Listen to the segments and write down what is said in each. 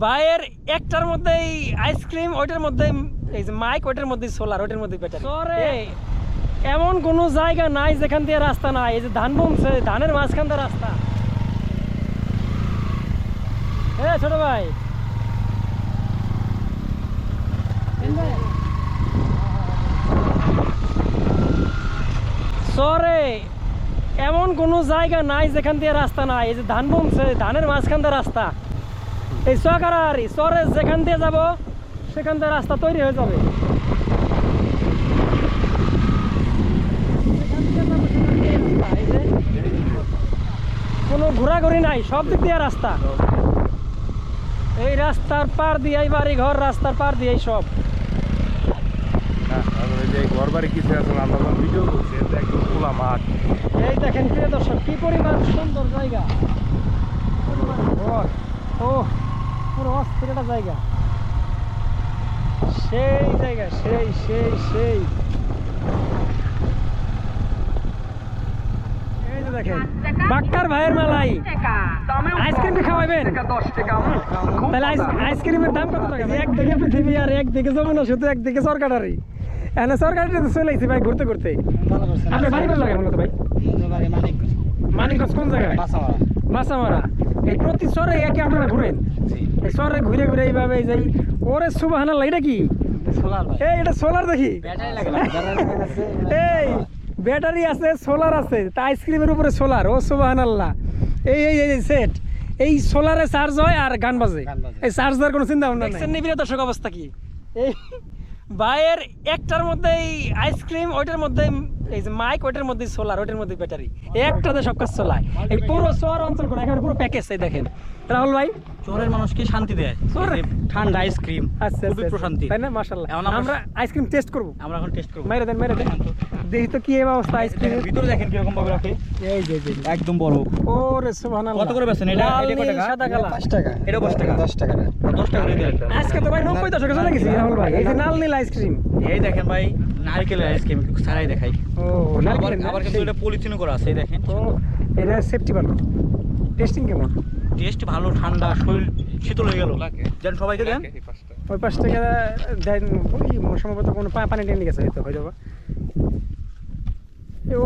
ভাইয়ের একটার মধ্যেই আইসক্রিম, ওইটার মধ্যে এই যে মাইক, ওইটার মধ্যে সোলার, ওইটার মধ্যে ব্যাটারি। সরে এমন কোনো জায়গা নাই যেখান দিয়ে রাস্তা নাই। এই যে ধান বুনছে, ধানের মাঝখান দিয়ে রাস্তা। হ্যাঁ ছোট ভাই, সরে এমন কোনো জায়গা নাই যেখান দিয়ে রাস্তা নাই। এই যে ধান বুনছে, ধানের মাঝখান দিয়ে রাস্তা। এই সরকারি সরে যেখান দিয়ে যাব সেখান দিয়ে রাস্তা তৈরি হয়ে যাবে। কোনো ঘোরাঘুরি নাই, সব দিক দিয়ে রাস্তা। এই রাস্তার পার দিয়ে বাড়ি ঘর, রাস্তার পার দিয়ে সব। ঘর বাড়ি কিছু আছে আমরা ভিডিও করছি, একদম খোলা মাঠ। এই দেখেন প্রিয় দর্শক, কি পরিমাণ সুন্দর জায়গা। ও পুরো অস্থির একটা জায়গা, সেই জায়গা, সেই সেই সেই। এই যে দেখেন বাক্কার ভাইয়ের মেলাই আইসক্রিম খাওয়াবেন। তাহলে আইসক্রিমের দাম কত টাকা? একদিকে পৃথিবী আর একদিকে যমুনা, শুধু একদিকে সরকারি। এখানে সরকারি চলে আসছি ভাই ঘুরতে ঘুরতে। আপনার বাড়ি কোন জায়গায় মূলত ভাই? মানিকগঞ্জ কোন জায়গায়? মাছামারা। এই প্রতি শহরে একে আপনারা ঘুরেন? এই শহরে ঘুরে ঘুরে এইভাবে যাই। ওরে সুবহানাল্লাহ, এটা কি? এই এটা সোলার দেখি। এই ব্যাটারি আছে, সোলার আছে, তা আইসক্রিমের উপরে সোলার। ও সুবহানাল্লাহ। এই এই এই সেট, এই সোলারে চার্জ হয় আর গান বাজে। এই চার্জ দেওয়ার কোনো চিন্তা ভাবনা নেই। নিবিড় দর্শক অবস্থা কি? এই ভাইয়ের একটার মধ্যেই আইসক্রিম, ওইটার মধ্যে এই যে মাইক, ওইটার মধ্যে সোলার, ওইটার মধ্যে ব্যাটারি। একটাতে সব কাজ চলায়। এই পুরো শহর অঞ্চল করে এখানে পুরো প্যাকেজ। এই দেখেন রাহুল ভাই, শহরের মানুষকে শান্তি দেয় ঠান্ডা আইসক্রিম। আচ্ছা খুবই প্রশান্তি, তাই না? মাশাআল্লাহ। আমরা আইসক্রিম টেস্ট করব। আমরা এখন টেস্ট করব। মেরে দেন দেখি তো কি এই অবস্থা আইসক্রিমের। ভিতরে দেখেন কি রকম ভাবে রাখে। এই যে একদম বড়। ওরে সুবহানাল্লাহ। কত করে বেচেন এটা? এটা কত টাকা? সাদা কালা 5 টাকা। এটা 5 টাকা। 10 টাকা না, 10 টাকা দিয়ে দেন। আজকে তো ভাই 90 টাকা চলে গেছে রাহুল ভাই। এই যে লাল নীল আইসক্রিম। এই দেখেন ভাই, নারকেলের আইসক্রিম ছাড়াই দেখাই। ও আবার কিন্তু এটা পলিথিন করা আছে, এই দেখেন। ও এটা সেফটি ভালো। টেস্টিং কেমন? টেস্ট ভালো, ঠান্ডা, শরীর শীতল হয়ে গেল। দেন সবাইকে দেন। ওই 5 টাকা দেন। ওই সম্ভবত কোনো পানি টেনে গেছে হয়তো, হয়ে যাবে। ও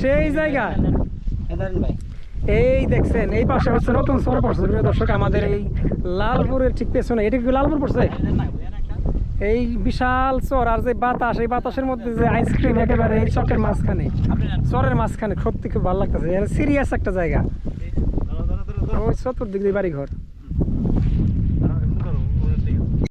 সেই জায়গা। এই দেখছেন এই পাশে হচ্ছে নতুন শহর পড়ছে প্রিয় দর্শক, আমাদের এই লালপুরের ঠিক পেছনে। এটা কি লালপুর পড়ছে? এই বিশাল চর আর যে বাতাস, এই বাতাসের মধ্যে যে আইসক্রিম, একেবারে এই চকের মাঝখানে, চরের মাঝখানে। সত্যি খুব ভালো লাগতেছে। সিরিয়াস একটা জায়গা। ওই চতুর্দিক দিয়ে বাড়ি ঘর।